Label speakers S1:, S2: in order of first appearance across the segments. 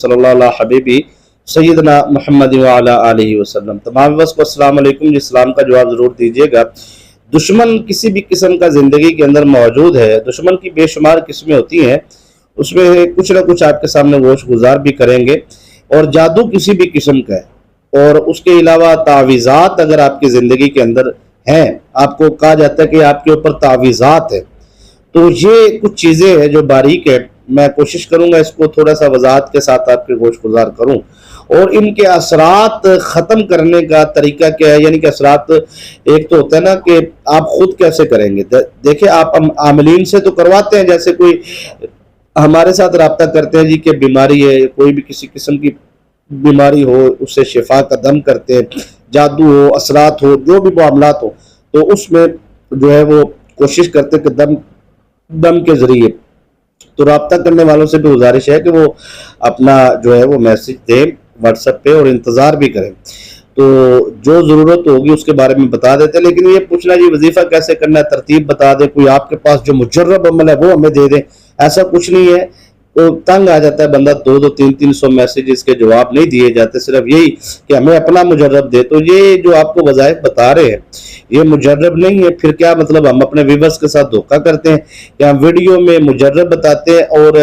S1: सल्लल्लाहु अलैहि हबीबी सैयदना मोहम्मद वाला आलिहि वसल्लम। तमाम व्यूअर्स को अस्सलाम वालेकुम। इस्लाम का जवाब ज़रूर दीजिएगा। दुश्मन किसी भी किस्म का ज़िंदगी के अंदर मौजूद है। दुश्मन की बेशुमार किस्में होती हैं, उसमें कुछ ना कुछ आपके सामने गोश गुजार भी करेंगे। और जादू किसी भी किस्म का है, और उसके अलावा तावीज़ात अगर आपकी ज़िंदगी के अंदर हैं, आपको कहा जाता है कि आपके ऊपर तावीज़ात है, तो ये कुछ चीज़ें हैं जो बारीक है। मैं कोशिश करूंगा इसको थोड़ा सा वजाहत के साथ आपके गोश गुजार करूं, और इनके असरात ख़त्म करने का तरीका क्या है। यानी कि असरात एक तो होता है ना कि आप खुद कैसे करेंगे। देखिए, आप आमलीन से तो करवाते हैं, जैसे कोई हमारे साथ रब्ता करते हैं जी कि बीमारी है, कोई भी किसी किस्म की बीमारी हो, उससे शिफा का दम करते हैं, जादू हो, असरात हो, जो भी मामलात हो, तो उसमें जो है वो कोशिश करते हैं कि दम के जरिए। तो रब्ता करने वालों से भी गुजारिश है कि वो अपना जो है वो मैसेज दें व्हाट्सएप पे, और इंतज़ार भी करें। तो जो ज़रूरत होगी उसके बारे में बता देते हैं। लेकिन ये पूछना जी वजीफ़ा कैसे करना है, तरतीब बता दें, कोई आपके पास जो मुजर्रब अमल है वो हमें दे दें, ऐसा कुछ नहीं है। तो तंग आ जाता है बंदा, 200-300 मैसेजेस के जवाब नहीं दिए जाते, सिर्फ यही कि हमें अपना मुजर्रब दे। तो ये जो आपको वज़ाइफ बता रहे हैं ये मुजर्रब नहीं है। फिर क्या मतलब, हम अपने व्यूअर्स के साथ धोखा करते हैं कि हम वीडियो में मुजर्रब बताते हैं और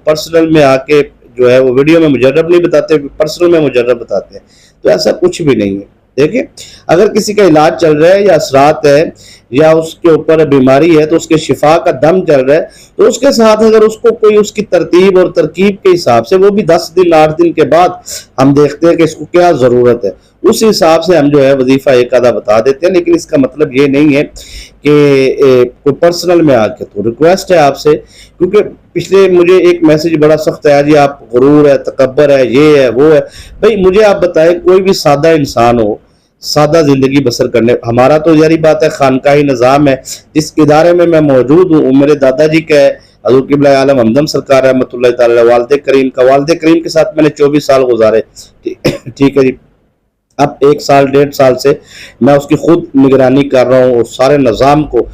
S1: पर्सनल में आके जो है वो वीडियो में मुजर्रब नहीं बताते, पर्सनल में मुजर्रब बताते हैं। तो ऐसा कुछ भी नहीं है। देखिए, अगर किसी का इलाज चल रहा है या असरात है या उसके ऊपर बीमारी है, तो उसके शिफा का दम चल रहा है, तो उसके साथ अगर उसको कोई उसकी तरतीब और तरकीब के हिसाब से, वो भी 10 दिन 8 दिन के बाद हम देखते हैं कि इसको क्या ज़रूरत है, उस हिसाब से हम जो है वजीफ़ा एक आधा बता देते हैं। लेकिन इसका मतलब ये नहीं है कि कोई पर्सनल में आके। तो रिक्वेस्ट है आपसे, क्योंकि पिछले मुझे एक मैसेज बड़ा सख्त आया जी, आप गुरूर है, तकब्बर है, ये है, वो है। भाई मुझे आप बताएं, कोई भी सादा इंसान हो, सादा ज़िंदगी बसर करने, हमारा तो यारी बात है खानकाही निज़ाम है, जिस इदारे में मैं मौजूद हूँ, मेरे दादाजी का है, हज़रत क़िबला आलम हमदम सरकार रहमतुल्लाह तआला वालिद करीम के साथ मैंने 24 साल गुजारे। ठीक है जी। अब 1 साल 1.5 साल से मैं उसकी खुद निगरानी कर रहा हूँ, उस सारे निज़ाम को।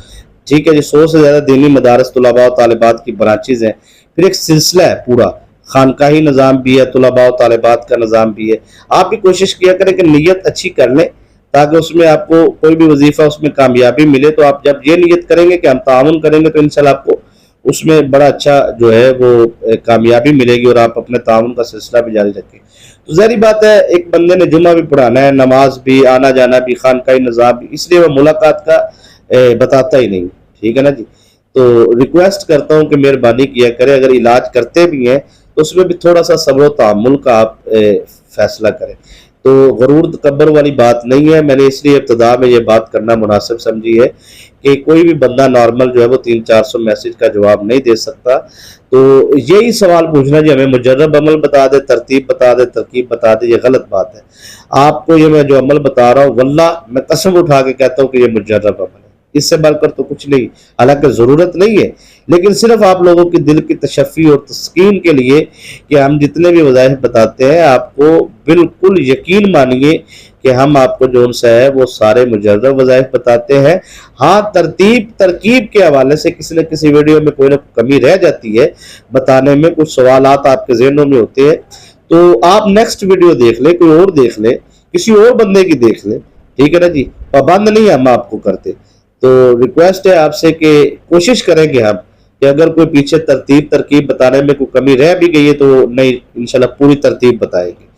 S1: ठीक है जी। 100 से ज़्यादा दीनी मदारस तलबा और तालिबात की ब्रांचेज़ हैं, फिर एक सिलसिला है पूरा, खानकाही निज़ाम भी है, तलबा और तालिबात का निज़ाम भी है। आप भी कोशिश किया करें कि नीयत अच्छी कर लें, ताकि उसमें आपको कोई भी वजीफ़ा उसमें कामयाबी मिले। तो आप जब ये नीयत करेंगे कि हम ताउन करेंगे, तो इंशाल्लाह आपको उसमें बड़ा अच्छा जो है वो कामयाबी मिलेगी, और आप अपने ताउन का सिलसिला भी जारी रखें। तो ज़ाहिर बात है, एक बंदे ने जुमा भी पढ़ाना है, नमाज भी, आना जाना भी, खानकाही निज़ाम भी, इसलिए वो मुलाकात का बताता ही नहीं। ठीक है ना जी। तो रिक्वेस्ट करता हूँ कि मेहरबानी किया करें, अगर इलाज करते भी हैं तो उसमें भी थोड़ा सा सब्र व तहम्मुल का आप फैसला करें। तो गरूर तकब्बर वाली बात नहीं है। मैंने इसलिए इब्तिदा में ये बात करना मुनासिब समझी है कि कोई भी बंदा नॉर्मल जो है वो 300-400 मैसेज का जवाब नहीं दे सकता। तो यही सवाल पूछना जी हमें मुजर्रब अमल बता दे, तरतीब बता दे, तरकीब बता दे, ये गलत बात है। आपको ये मैं जो अमल बता रहा हूँ, वल्लाह मैं कसम उठा के कहता हूँ कि ये मुजर्रब अमल है, इससे बढ़कर तो कुछ नहीं। हालांकि ज़रूरत नहीं है, लेकिन सिर्फ आप लोगों के दिल की तशफ़ी और तस्कीन के लिए कि हम जितने भी वज़ाइफ बताते हैं, आपको बिल्कुल यकीन मानिए कि हम आपको जो सा है वो सारे मुजर्रब वज़ाइफ बताते हैं। हाँ, तरकीब के हवाले से किसी न किसी वीडियो में कोई ना कमी रह जाती है, बताने में कुछ सवालात आपके ज़हनों में होते हैं, तो आप नेक्स्ट वीडियो देख लें, कोई और देख लें, किसी और बंदे की देख लें। ठीक है ना जी। पाबंद नहीं हम आपको करते। तो रिक्वेस्ट है आपसे कि कोशिश करेंगे हम कि अगर कोई पीछे तरकीब बताने में कोई कमी रह भी गई है तो नहीं, इंशाल्लाह पूरी तरतीब बताएंगे।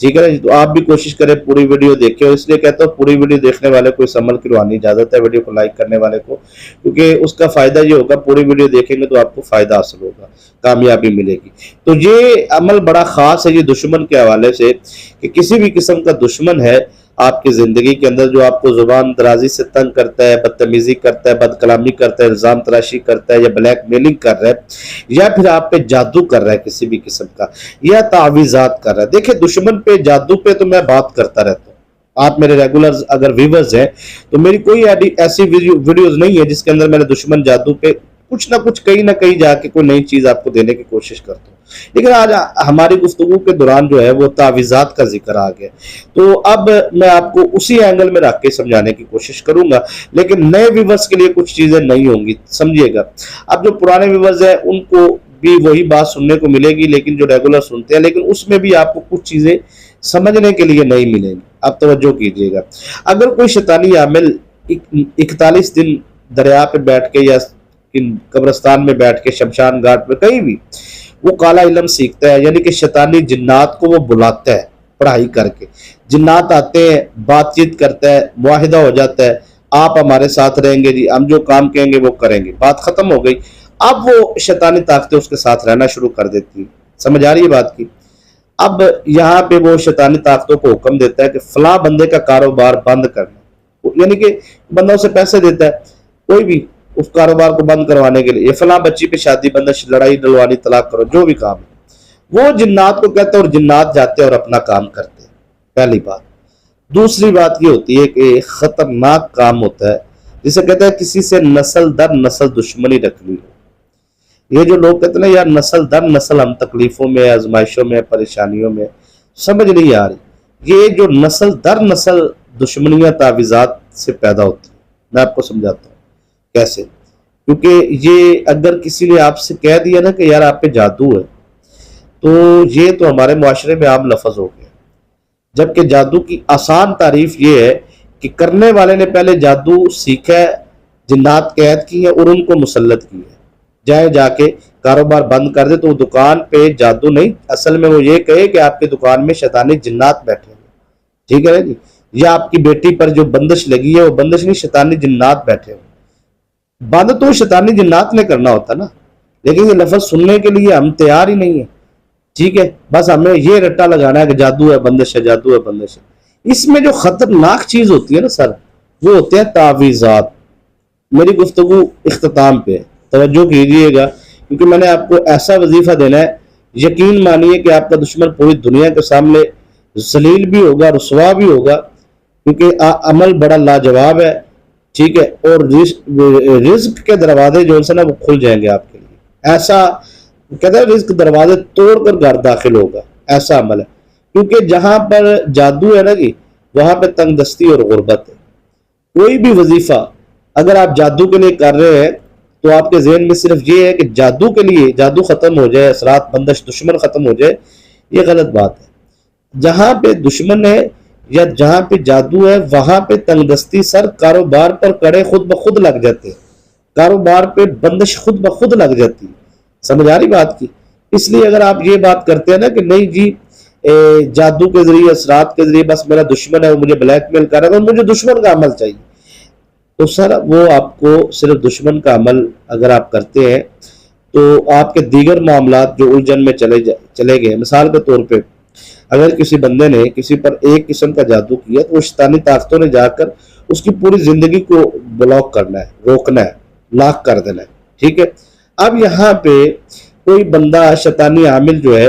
S1: ठीक है ना जी। तो आप भी कोशिश करें पूरी वीडियो देखें, और इसलिए कहता हूँ पूरी वीडियो देखने वाले को इस अमल की रूहानी इजाज़त है, वीडियो को लाइक करने वाले को, क्योंकि उसका फ़ायदा ये होगा, पूरी वीडियो देखेंगे तो आपको फ़ायदा हासिल होगा, कामयाबी मिलेगी। तो ये अमल बड़ा ख़ास है ये दुश्मन के हवाले से, कि किसी भी किस्म का दुश्मन है आपकी ज़िंदगी के अंदर जो आपको ज़ुबान दराजी से तंग करता है, बदतमीज़ी करता है, बदकलामी करता है, इल्ज़ाम तराशी करता है, या ब्लैक मेलिंग कर रहा है, या फिर आप पे जादू कर रहा है किसी भी किस्म का, या तावीज़ात कर रहा है। देखिए, दुश्मन पे, जादू पे तो मैं बात करता रहता हूँ। आप मेरे रेगुलर अगर व्यूअर्स हैं तो मेरी कोई ऐसी वीडियोज़ नहीं है जिसके अंदर मैंने दुश्मन जादू पे कुछ ना कुछ कहीं ना कहीं जाके कोई नई चीज़ आपको देने की कोशिश करता हूँ। लेकिन आज हमारी गुफ्तगू के दौरान जो है वो तावीज़ात का जिक्र आ गया, तो अब मैं आपको उसी एंगल में रख के समझाने की कोशिश करूंगा, लेकिन नए व्यूअर्स के लिए कुछ चीज़ें नहीं होंगी, समझिएगा। अब जो पुराने व्यूअर्स हैं उनको بھی وہی بات سننے کو ملے گی لیکن جو ریگولر سنتے ہیں، لیکن اس میں بھی آپ کو کچھ چیزیں سمجھنے کے لیے نہیں ملیں گی. آپ توجہ کیجئے گا. اگر کوئی شیطانی عامل 41 دن دریا پہ بیٹھ کے یا قبرستان میں بیٹھ کے شمشان گھاٹ میں کہیں بھی وہ کالا علم سیکھتا ہے، یعنی کہ شیطانی جنات کو وہ بلاتا ہے پڑھائی کر کے، جنات آتے ہیں، بات چیت کرتا ہے، معاہدہ ہو جاتا ہے، آپ ہمارے ساتھ رہیں گے جی، ہم جو کام کہیں گے وہ کریں گے، بات ختم ہو گئی. اب وہ شیطانی طاقتیں اس کے ساتھ رہنا شروع کر دیتی ہیں. سمجھ آ رہی ہے بات کی؟ اب یہاں پہ وہ شیطانی طاقتوں کو حکم دیتا ہے کہ فلاں بندے کا کاروبار بند کرنا، یعنی کہ بندہ اسے پیسے دیتا ہے کوئی بھی اس کاروبار کو بند کروانے کے لیے، یہ فلاں بچی پہ شادی بندش، لڑائی ڈلوانی، طلاق کرو، جو بھی کام ہے وہ جنات کو کہتے ہیں اور جنات جاتے ہیں اور اپنا کام کرتے ہیں. پہلی بات. دوسری بات یہ ہوتی ہے کہ ایک خطرناک کام ہوتا ہے جسے کہتے ہیں کسی سے نسل در نسل دشمنی رکھنی ہو. یہ جو لوگ کہتے ہیں نا یار نسل در نسل ہم تکلیفوں میں، آزمائشوں میں، پریشانیوں میں، سمجھ نہیں آ رہی. یہ جو نسل در نسل دشمنیاں تعویذات سے پیدا ہوتی ہیں. میں آپ کو سمجھاتا ہوں کیسے. کیونکہ یہ اگر کسی نے آپ سے کہہ دیا نا کہ یار آپ پہ جادو ہے، تو یہ تو ہمارے معاشرے میں عام لفظ ہو گیا. جبکہ جادو کی آسان تعریف یہ ہے کہ کرنے والے نے پہلے جادو سیکھا ہے، جنات قید کی ہے اور ان کو مسلط کی ہے. جائے جا کے کاروبار بند کر دے تو وہ دکان پہ جادو نہیں، اصل میں وہ یہ کہے کہ آپ کی دکان میں شیطانی جنات بیٹھے ہیں. ٹھیک ہے نا جی؟ یا آپ کی بیٹی پر جو بندش لگی ہے وہ بندش نہیں، شیطانی جنات بیٹھے ہیں. بند تو شیطانی جنات نے کرنا ہوتا نا، لیکن یہ لفظ سننے کے لیے ہم تیار ہی نہیں ہیں. ٹھیک ہے، بس ہمیں یہ رٹا لگانا ہے کہ جادو ہے، بندش ہے، جادو ہے، بندش ہے. اس میں جو خطرناک چیز ہوتی ہے نا سر، وہ ہوتے ہیں تعویذات. میری گفتگو اختتام پہ ہے، توجہ کیجیے گا، کیونکہ میں نے آپ کو ایسا وظیفہ دینا ہے، یقین مانیے کہ آپ کا دشمن پوری دنیا کے سامنے ذلیل بھی ہوگا، رسوا بھی ہوگا، کیونکہ عمل بڑا لاجواب ہے. ٹھیک ہے، اور رزق کے دروازے جو ہے نا وہ کھل جائیں گے آپ کے لیے. ایسا کہتے ہیں رزق دروازے توڑ کر گھر داخل ہوگا، ایسا عمل ہے. کیونکہ جہاں پر جادو ہے نا جی، وہاں پہ تنگ دستی اور غربت ہے. کوئی بھی وظیفہ اگر آپ جادو کے لیے کر رہے ہیں تو آپ کے ذہن میں صرف یہ ہے کہ جادو کے لیے جادو ختم ہو جائے، اثرات بندش دشمن ختم ہو جائے، یہ غلط بات ہے. جہاں پہ دشمن ہے یا جہاں پہ جادو ہے وہاں پہ تنگ دستی سر، کاروبار پر کڑے خود بخود لگ جاتے ہیں، کاروبار پہ بندش خود بخود لگ جاتی ہے. سمجھ آ رہی بات کی؟ اس لیے اگر آپ یہ بات کرتے ہیں نا کہ نہیں جی جادو کے ذریعے، اثرات کے ذریعے بس میرا دشمن ہے وہ مجھے بلیک میل کر رہا ہے اور مجھے دشمن کا عمل چاہیے، تو سر وہ آپ کو صرف دشمن کا عمل اگر آپ کرتے ہیں تو آپ کے دیگر معاملات جو الجھن میں چلے گئے. مثال کے طور پہ اگر کسی بندے نے کسی پر ایک قسم کا جادو کیا تو وہ شیطانی طاقتوں نے جا کر اس کی پوری زندگی کو بلاک کرنا ہے، روکنا ہے، لاک کر دینا ہے. ٹھیک ہے. اب یہاں پہ کوئی بندہ شیطانی عامل جو ہے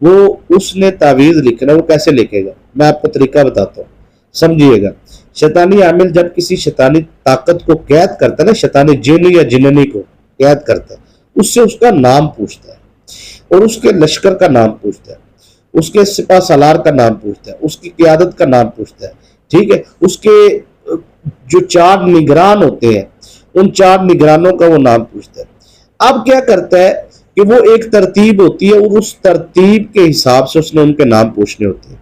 S1: وہ اس نے تعویذ لکھنا، وہ کیسے لکھے گا؟ میں آپ کو طریقہ بتاتا ہوں، سمجھیے گا. شیطانی عامل جب کسی شیطانی طاقت کو قید کرتا ہے نا، شیطانی جن یا جننی کو قید کرتا ہے، اس سے اس کا نام پوچھتا ہے اور اس کے لشکر کا نام پوچھتا ہے، اس کے سپہ سالار کا نام پوچھتا ہے، اس کی قیادت کا نام پوچھتا ہے. ٹھیک ہے. اس کے جو 4 نگران ہوتے ہیں ان 4 نگرانوں کا وہ نام پوچھتا ہے. اب کیا کرتا ہے کہ وہ ایک ترتیب ہوتی ہے اور اس ترتیب کے حساب سے اس نے ان کے نام پوچھنے ہوتے ہیں.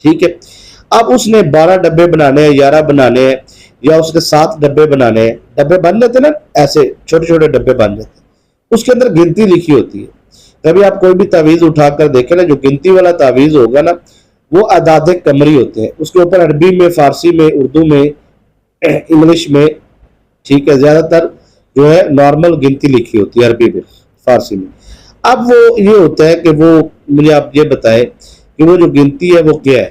S1: ٹھیک ہے. اب اس نے 12 ڈبے بنانے ہیں، 11 بنانے ہیں، یا اس کے 7 ڈبے بنانے ہیں. ڈبے بن جاتے نا، ایسے چھوٹے چھوٹے ڈبے بن جاتے ہیں، اس کے اندر گنتی لکھی ہوتی ہے. کبھی آپ کوئی بھی تعویذ اٹھا کر دیکھیں نا، جو گنتی والا تعویذ ہوگا نا وہ اعداد قمری ہوتے ہیں. اس کے اوپر عربی میں، فارسی میں، اردو میں، انگلش میں، ٹھیک ہے، زیادہ تر جو ہے نارمل گنتی لکھی ہوتی ہے عربی میں، فارسی میں. اب وہ یہ ہوتا ہے کہ وہ مجھے آپ یہ بتائیں کہ وہ جو گنتی ہے وہ کیا ہے؟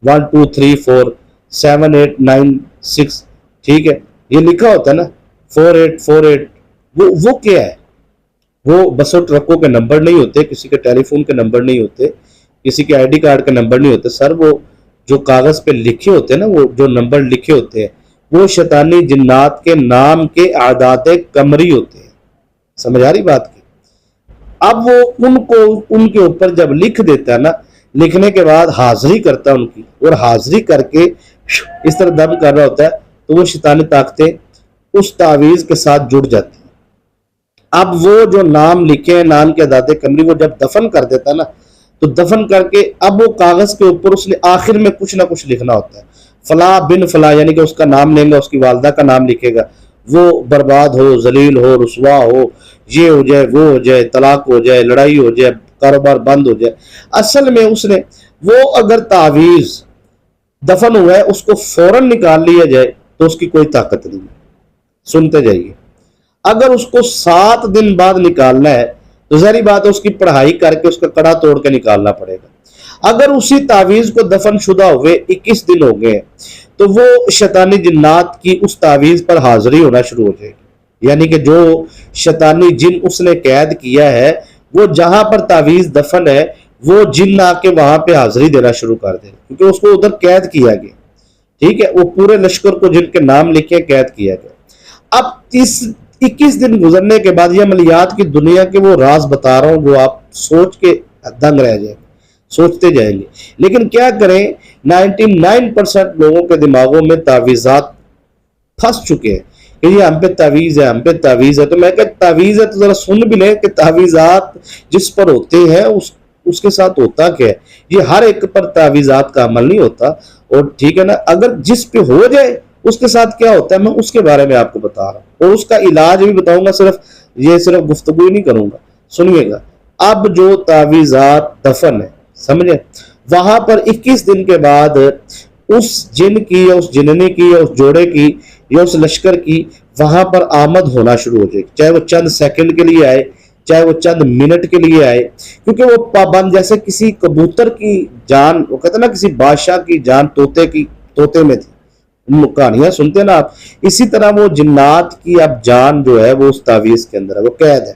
S1: 1 2 3 4 7 8 9 6. ٹھیک ہے. یہ لکھا ہوتا ہے نا 4 8 4 8. وہ کیا ہے؟ وہ بسوں ٹرکوں کے نمبر نہیں ہوتے، کسی کے ٹیلی فون کے نمبر نہیں ہوتے، کسی کے ID کارڈ کے نمبر نہیں ہوتے سر. وہ جو کاغذ پہ لکھے ہوتے ہیں نا، وہ جو نمبر لکھے ہوتے ہیں وہ شیطانی جنات کے نام کے اعداد قمری ہوتے ہیں. سمجھ آ رہی بات کی؟ اب وہ ان کے اوپر جب لکھ دیتا ہے نا، لکھنے کے بعد حاضری کرتا ہے ان کی، اور حاضری کر کے اس طرح دم کر رہا ہوتا ہے تو وہ شیطانی طاقتیں اس تعویذ کے ساتھ جڑ جاتی ہیں. اب وہ جو نام لکھے ہیں نان کے دادے کمری، وہ جب دفن کر دیتا نا تو دفن کر کے اب وہ کاغذ کے اوپر اس نے آخر میں کچھ نہ کچھ لکھنا ہوتا ہے، فلاں بن فلاں، یعنی کہ اس کا نام لیں گا، اس کی والدہ کا نام لکھے گا، وہ برباد ہو، ذلیل ہو، رسوا ہو، یہ ہو جائے، وہ ہو جائے، طلاق ہو جائے، لڑائی ہو جائے، کاروبار بند ہو جائے۔ اصل میں اس نے وہ اگر تعویذ دفن ہوا ہے اس کو فوراً نکال لیا جائے تو اس کی کوئی طاقت نہیں ہے، سنتے جائیے۔ اگر اس کو 7 دن بعد نکالنا ہے تو ظاہری بات ہے اس کی پڑھائی کر کے اس کا کڑا توڑ کے نکالنا پڑے گا۔ اگر اسی تعویذ کو دفن شدہ ہوئے 21 دن ہو گئے تو وہ شیطانی جنات کی اس تعویذ پر حاضری ہونا شروع ہو جائے گی، یعنی کہ جو شیطانی جن اس نے قید کیا ہے وہ جہاں پر تعویذ دفن ہے وہ جن آ کے وہاں پہ حاضری دینا شروع کر دے، کیونکہ اس کو ادھر قید کیا گیا، ٹھیک ہے، وہ پورے لشکر کو جن کے نام لکھے قید کیا گیا۔ اب 21 دن گزرنے کے بعد یہ عملیات کی دنیا کے وہ راز بتا رہا ہوں جو آپ سوچ کے دنگ رہ جائیں گے، سوچتے جائیں گے، لیکن کیا کریں 99% لوگوں کے دماغوں میں تعویذات پھنس چکے ہیں کہ یہ ہم پہ تعویذ ہے، ہم پہ تعویذ ہے۔ تو میں کہ تعویذ ہے تو ذرا سن بھی لیں کہ تعویذات جس پر ہوتے ہیں اس کے ساتھ ہوتا کیا ہے۔ یہ ہر ایک پر تعویذات کا عمل نہیں ہوتا، اور ٹھیک ہے نا، اگر جس پہ ہو جائے اس کے ساتھ کیا ہوتا ہے میں اس کے بارے میں آپ کو بتا رہا ہوں، اور اس کا علاج بھی بتاؤں گا، صرف گفتگو ہی نہیں کروں گا، سنیے گا۔ اب جو تعویذات دفن ہے سمجھے، وہاں پر 21 دن کے بعد اس جن کی یا اس جننی کی یا اس جوڑے کی یا اس لشکر کی وہاں پر آمد ہونا شروع ہو جائے، چاہے وہ چند سیکنڈ کے لیے آئے، چاہے وہ چند منٹ کے لیے آئے، کیونکہ وہ پابند جیسے کسی کبوتر کی جان، وہ کہتے ہیں نا کسی بادشاہ کی جان طوطے میں تھی، کہانیاں سنتے ہیں نا آپ، اسی طرح وہ جنات کی اب جان جو ہے وہ اس تعویذ کے اندر ہے، وہ قید ہے۔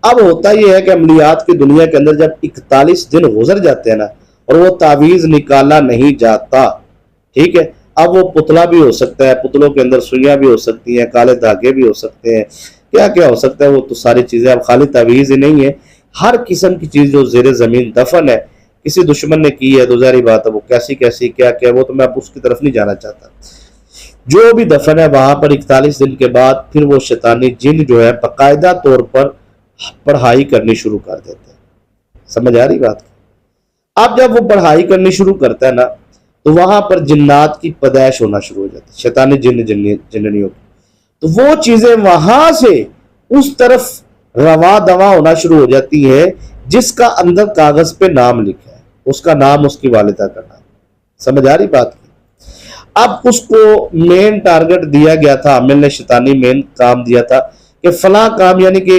S1: اب ہوتا یہ ہے کہ عملیات کی دنیا کے اندر جب 41 دن گزر جاتے ہیں نا اور وہ تعویذ نکالا نہیں جاتا، ٹھیک ہے، اب وہ پتلا بھی ہو سکتا ہے، پتلوں کے اندر سوئیاں بھی ہو سکتی ہیں، کالے دھاگے بھی ہو سکتے ہیں، کیا کیا ہو سکتا ہے، وہ تو ساری چیزیں اب خالی تعویذ ہی نہیں ہے، ہر قسم کی چیز جو زیر زمین دفن ہے کسی دشمن نے کی ہے تو ظاہری بات ہے وہ کیسی کیا کیا، وہ تو میں اب اس کی طرف نہیں جانا چاہتا۔ جو بھی دفن ہے وہاں پر 41 دن کے بعد پھر وہ شیطانی جن جو ہے باقاعدہ طور پر پڑھائی کرنی شروع کر دیتے ہیں، سمجھ آ رہی بات؟ اب جب وہ پڑھائی کرنی شروع کرتا ہے نا تو وہاں پر جنات کی پیدائش ہونا شروع ہو جاتی ہے، شیطانی جننیوں کی، تو وہ چیزیں وہاں سے اس طرف رواں دواں ہونا شروع ہو جاتی ہے جس کا اندر کاغذ پہ نام لکھا ہے، اس کا نام، اس کی والدہ کا نام، سمجھ آ رہی بات کی؟ اب اس کو مین ٹارگٹ دیا گیا تھا، عامل نے شیطانی مین کام دیا تھا کہ فلاں کام، یعنی کہ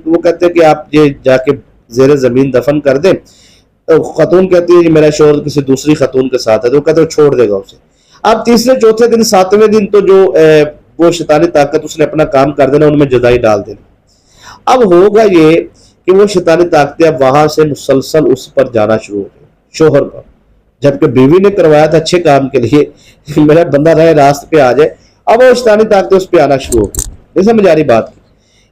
S1: وہ کہتے ہیں کہ آپ یہ جا کے زیر زمین دفن کر دیں، خاتون کہتی ہے کہ میرا شوہر کسی دوسری خاتون کے ساتھ ہے، تو وہ کہتے ہیں چھوڑ دے گا اسے۔ اب تیسرے چوتھے دن 7ویں دن تو جو وہ شیطانی طاقت اس نے اپنا کام کر دینا، ان میں جدائی ڈال دینا۔ اب ہوگا یہ کہ وہ شیطانی طاقتیں اب وہاں سے مسلسل اس پر جانا شروع ہو گئی، شوہر پر، جبکہ بیوی نے کروایا تھا اچھے کام کے لیے، میرا بندہ رہے راست پہ آ جائے، اب وہ شیطانی طاقتیں اس پہ آنا شروع ہو گئی، نہیں سمجھ آ رہی بات کی؟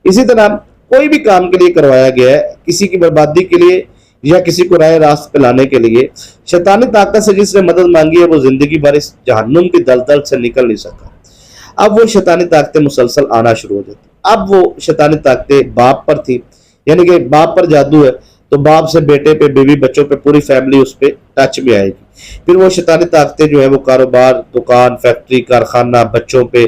S1: اسی طرح کوئی بھی کام کے لیے کروایا گیا ہے، کسی کی بربادی کے لیے یا کسی کو راہ راست پہ لانے کے لیے، شیطانی طاقت سے جس نے مدد مانگی ہے وہ زندگی بھر اس جہنم کی دلدل سے نکل نہیں سکا۔ اب وہ شیطانی طاقتیں مسلسل آنا شروع ہو جاتی۔ اب وہ شیطانی طاقتیں باپ پر تھی، یعنی کہ باپ پر جادو ہے تو باپ سے بیٹے پہ، بیوی بچوں پہ، پوری فیملی اس پہ ٹچ میں آئے گی۔ پھر وہ شیطانی طاقتیں جو ہے وہ کاروبار، دکان، فیکٹری، کارخانہ، بچوں پہ،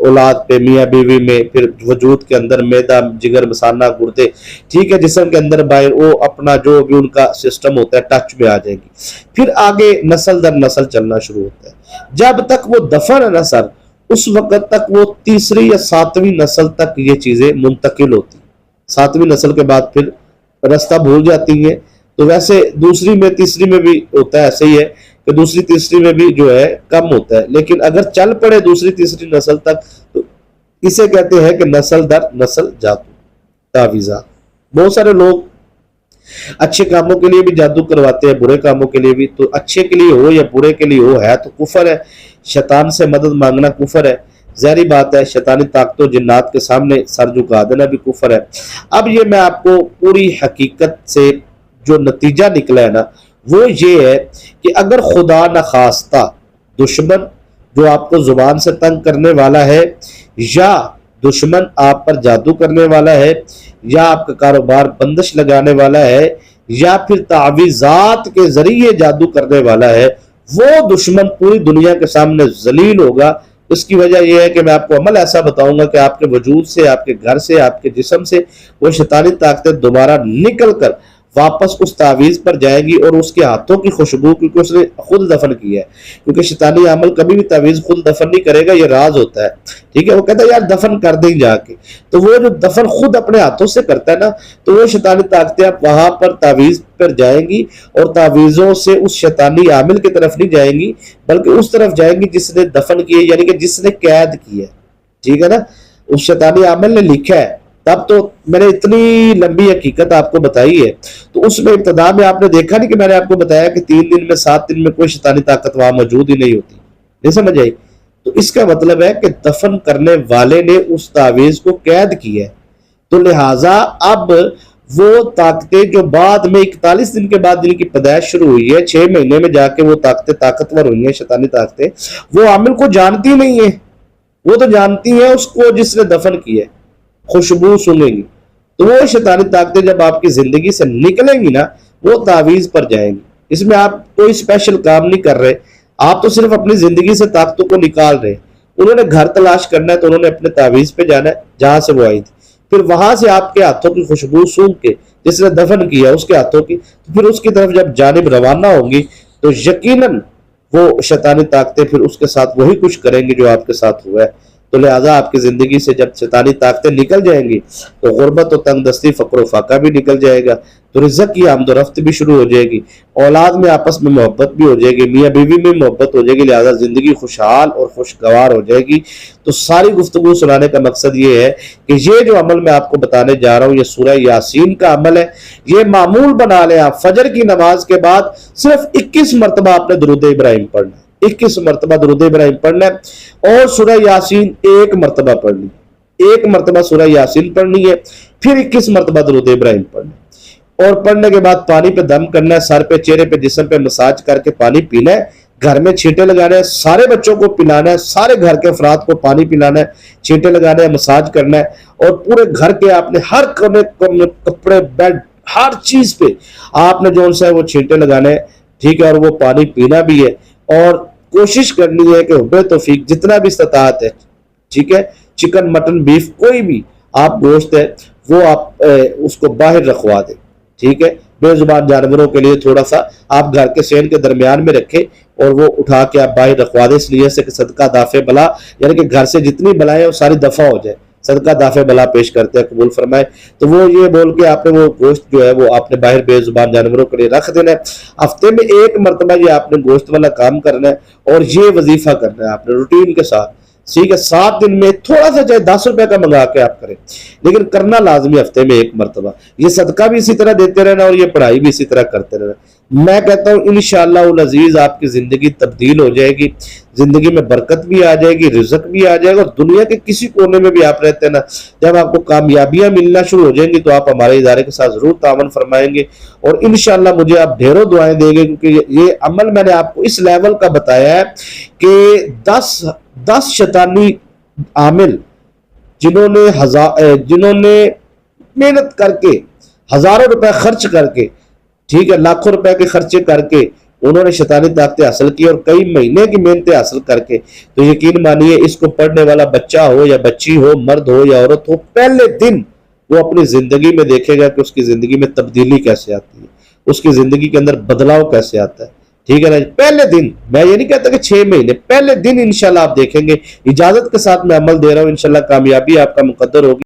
S1: اولاد پہ، میاں بیوی میں، پھر وجود کے اندر معدہ، جگر، مثانہ، گردے، ٹھیک ہے، جسم کے اندر باہر، وہ اپنا جو بھی ان کا سسٹم ہوتا ہے ٹچ میں آ جائے گی۔ پھر آگے نسل در نسل چلنا شروع ہوتا ہے، جب تک وہ دفن ہے نا سر، اس وقت تک وہ تیسری یا 7ویں نسل تک یہ چیزیں منتقل ہوتی، 7ویں نسل کے بعد پھر رستہ بھول جاتی ہیں۔ تو ویسے دوسری میں تیسری میں بھی ہوتا ہے، ایسے ہی ہے کہ دوسری تیسری میں بھی جو ہے کم ہوتا ہے، لیکن اگر چل پڑے دوسری تیسری نسل تک تو اسے کہتے ہیں کہ نسل در نسل جادو، تعویذات۔ بہت سارے لوگ اچھے کاموں کے لیے بھی جادو کرواتے ہیں، برے کاموں کے لیے بھی، تو اچھے کے لیے ہو یا برے کے لیے ہو، ہے تو کفر ہے، شیطان سے مدد مانگنا کفر ہے، ظاہری بات ہے، شیطانی طاقتوں جنات کے سامنے سر جھکا دینا بھی کفر ہے۔ اب یہ میں آپ کو پوری حقیقت سے جو نتیجہ نکلا ہے نا وہ یہ ہے کہ اگر خدا نخواستہ دشمن جو آپ کو زبان سے تنگ کرنے والا ہے یا दुश्मन आप पर जादू करने वाला है, या आपका कारोबार बंदिश लगाने वाला है, या फिर तावीज़ात के जरिए जादू करने वाला है, वो दुश्मन पूरी दुनिया के सामने जलील होगा। इसकी वजह यह है कि मैं आपको अमल ऐसा बताऊंगा कि आपके वजूद से, आपके घर से, आपके जिस्म से वो शैतानी ताकतें दोबारा निकल कर वापस उस तावीज़ पर जाएगी, और उसके हाथों की खुशबू, क्योंकि उसने खुद दफन किया है, क्योंकि शैतानी अमल कभी भी तावीज़ खुद दफन नहीं करेगा, ये राज होता है। ठीक है, वो कहता है यार दफन कर दें जाके, तो वो जो दफन खुद अपने हाथों से करता है ना, तो वो शैतानी ताकतें आप वहां पर तावीज़ पर जाएंगी, और तावीज़ों से उस शैतानी आमिल की तरफ नहीं जाएंगी, बल्कि उस तरफ जाएंगी जिसने दफन किए, यानी कि जिसने कैद किया। ठीक है ना, उस शैतानी आमिल ने लिखा है। तब तो मैंने इतनी लंबी हकीकत आपको बताई है, तो उसमें इब्तदा में आपने देखा नहीं कि मैंने आपको बताया कि 3 दिन में 7 दिन में कोई शैतानी ताकत वहां मौजूद ही नहीं होती। नहीं समझ आई? तो इसका मतलब है कि दफन करने वाले ने उस तावीज़ को कैद किया है, तो लिहाजा अब वो ताकतें जो बाद में 41 दिन के बाद जिनकी पैदाइश शुरू हुई है, 6 महीने में जाके वो ताकतें ताकतवर हुई हैं, शैतानी ताकतें, वो आमिल को जानती नहीं है, वो तो जानती है उसको जिसने दफन किया है, खुशबू सूंघेंगी। तो वो शैतानी ताकतें जब आपकी जिंदगी से निकलेंगी ना, वो तावीज़ पर जाएंगी। इसमें आप कोई स्पेशल काम नहीं कर रहे, आप तो सिर्फ अपनी जिंदगी से ताकतों को निकाल रहे हैं। उन्होंने घर तलाश करना है तो उन्होंने अपने तावीज़ पे जाना है जहां से वो आई थी, फिर वहां से आपके हाथों की खुशबू सूंघ के, जिसने दफन किया उसके हाथों की, तो फिर उसकी तरफ जब जानिब रवाना होंगी तो यकीनन वो शैतानी ताकतें फिर उसके साथ वही कुछ करेंगी जो आपके साथ हुआ है। तो लिहाजा आपकी जिंदगी से जब शैतानी ताकतें निकल जाएंगी तो गुर्बत और तंगदस्ती, फक्र फाका भी निकल जाएगा, तो रिज़्क़ की आमदोरफ्त भी शुरू हो जाएगी, औलाद में आपस में मोहब्बत भी हो जाएगी, मियाँ बीवी में मोहब्बत हो जाएगी, लिहाजा जिंदगी खुशहाल और खुशगवार हो जाएगी। तो सारी गुफ्तगू सुनाने का मकसद ये है कि ये जो अमल मैं आपको बताने जा रहा हूँ, ये सूरह यासीन का अमल है। ये मामूल बना लें आप, फजर की नमाज के बाद सिर्फ 21 मरतबा आपने दुरूद इब्राहिम पढ़ना है, 21 मरतबा दुरूद इब्राहिम पढ़ना है, और सूरह यासीन 1 मरतबा पढ़नी, 1 मरतबा सूरह यासीन पढ़नी है, फिर 21 मरतबा दुरूद इब्राहिम पढ़ना है, और पढ़ने के बाद पानी पे दम करना है, सर पे, चेहरे पे, जिस्म पे मसाज करके पानी पीना है, घर में छींटे लगाने हैं, सारे बच्चों को पिलाना है, सारे घर के अफराद को पानी पिलाना है, छींटे लगाने हैं, मसाज करना है, और पूरे घर के आपने हर कोने कपड़े, बेड, हर चीज पे आपने जो है वो छींटे लगाने हैं। ठीक है, और वो पानी पीना भी है, और कोशिश करनी है कि हुब्बे तौफीक जितना भी इस्ताअत है, ठीक है, चिकन, मटन, बीफ, कोई भी आप गोश्त है वो आप उसको बाहर रखवा दें। ठीक है, बेजुबान जानवरों के लिए थोड़ा सा आप घर के सेन के दरमियान में रखें, और वो उठा के आप बाहर रखवा दें, इसलिए से कि सदका दाफे बला, यानी कि घर से जितनी बलाएं वो सारी दफा हो जाए, सदका दाफे बला पेश करते हैं, कबूल फरमाए। तो वो ये बोल के आपने वो गोश्त जो है वो आपने बाहर बेजुबान जानवरों के लिए रख देना है। हफ्ते में 1 मरतबा ये आपने गोश्त वाला काम करना है, और ये वजीफा करना है आपने रूटीन के साथ। ठीक है, 7 दिन में थोड़ा सा चाहे 10 रुपए का मंगा के आप करें, लेकिन करना लाजमी हफ्ते में 1 मरतबा। ये सदका भी इसी तरह देते रहना, और ये पढ़ाई भी इसी तरह करते रहना। मैं कहता हूँ इंशाअल्लाह अज़ीज़ आपकी जिंदगी तब्दील हो जाएगी, जिंदगी में बरकत भी आ जाएगी, रिज़्क़ भी आ जाएगा, और दुनिया के किसी कोने में भी आप रहते हैं ना, जब आपको कामयाबियां मिलना शुरू हो जाएंगी तो आप हमारे इदारे के साथ जरूर तावन फरमाएंगे, और इंशाअल्लाह मुझे आप ढेरों दुआएं देंगे, क्योंकि ये अमल मैंने आपको इस लेवल का बताया है कि 10 शैतानी आमिल जिन्होंने मेहनत करके हजारों रुपए खर्च करके, ठीक है, लाखों रुपए के खर्चे करके उन्होंने शैतानी ताकतें हासिल की, और कई महीने की मेहनतें हासिल करके, तो यकीन मानिए इसको पढ़ने वाला बच्चा हो या बच्ची हो, मर्द हो या औरत हो, पहले दिन वो अपनी जिंदगी में देखेगा कि उसकी जिंदगी में तब्दीली कैसे आती है, उसकी जिंदगी के अंदर बदलाव कैसे आता है। ठीक है ना, पहले दिन, मैं ये नहीं कहता कि 6 महीने, पहले दिन इंशाल्लाह आप देखेंगे। इजाजत के साथ मैं अमल दे रहा हूँ, इंशाल्लाह कामयाबी आपका मुकद्दर होगी।